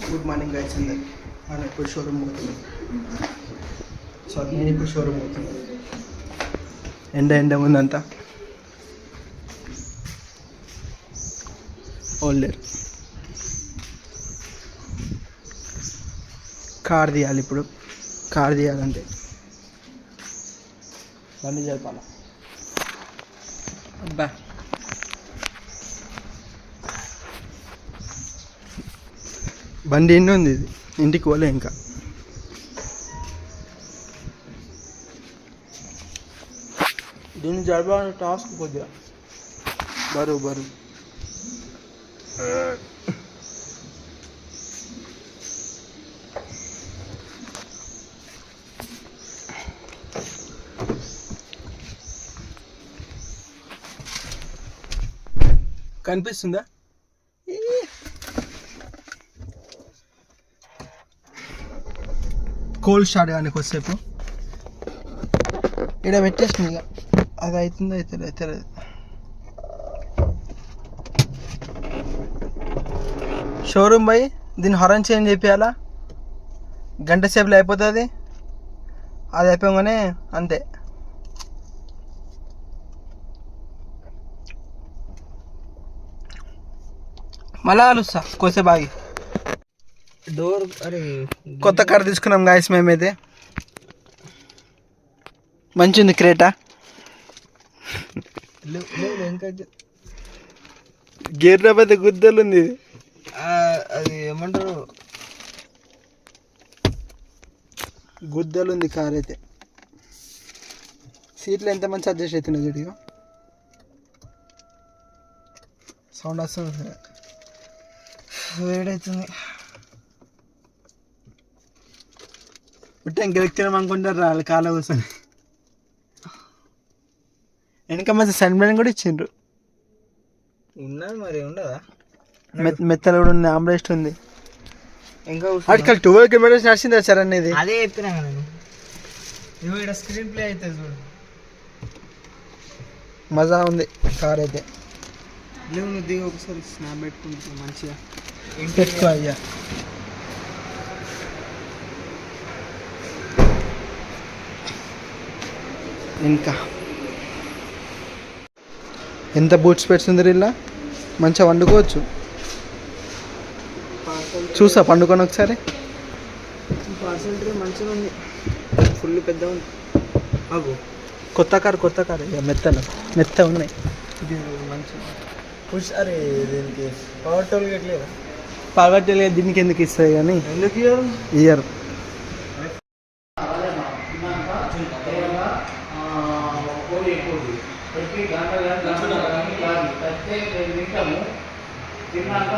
Good morning guys అందరికి. మనం ఇప్పుడు షోరూమ్ పోతున్నాం. నేను ఇప్పుడు షోరూమ్ పోతున్నాను. ఎండ ఉందంతా. ఓల్డర్ కార్ తీయాలి. ఇప్పుడు కార్ తీయాలంటే బండి జరపాల. అబ్బా బండి ఎన్ని ఉంది, ఇది ఇంటికి పోలే ఇంకా. దీన్ని జరపాలని టాస్క్ కొద్దిగా బరువు కనిపిస్తుందా? కోల్డ్ స్టార్ట్ కానీ కొద్దిసేపు ఇక్కడ పెట్టేసింది. ఇక అది అవుతుందో అవుతలేదు. షోరూమ్ పోయి దీన్ని హారన్ చేంజ్ చేయాలా, గంట సేపులో అయిపోతుంది. అది అయిపోగానే అంతే. మళ్ళా కలుస్తా కొద్దిసేపు ఆగి. డోర్ అరే కొత్త కార్ తీసుకున్నాం గాయస్ మేమైతే. మంచి ఉంది క్రేటా. గేర్ పెద్ద గుద్దలు ఉంది. అది ఏమంటారు, గుద్దలు ఉంది కార్ అయితే. సీట్లు ఎంత మంచి అడ్జస్ట్ అవుతున్నాయి చూడు. సౌండ్ వస్తుంది, వేడవుతుంది. పుట్ట ఇంకెక్కినాం అనుకుంటారు వాళ్ళు కాళ్ళ కూర్చొని. వెనక మంచి సన్ బ్రైన్ కూడా ఇచ్చిండ్రు. ఉన్నది మరి ఉండదా? మెత్తలు కూడా ఉంది, ఆమ్రెస్ట్ ఉంది. ఇంకా అక్కడ 12 కిలోమీటర్స్ నడిచిందా సార్ అనేది. అదే చెప్పినా నేను. ఇక్కడ స్క్రీన్ ప్లే అవుతుంది చూడు, మజా ఉంది కార్ అయితే. లేవు నువ్వు దిగి ఒకసారి స్నాప్ పెట్టుకుంటా మంచిగా పెట్టుకో అయ్యా. ఇంకా ఎంత బూట్స్ పెడుతుంది ఇలా, మంచిగా వండుకోవచ్చు. చూసా పండుకొని ఒకసారి. పార్సల్ ట్రే మంచిగా ఉంది, ఫుల్ పెద్ద ఉంది. అవు కొత్త కార్ ఇక మెత్త ఉన్నాయి. ఇది మంచిగా పుష్. అరే దీనికి పవర్ టోల్ గట్లేదా? పవర్ టోల్ దీనికి ఎందుకు ఇస్తాయి కానీ ఎందుకు ఇయర్. తిన్నాక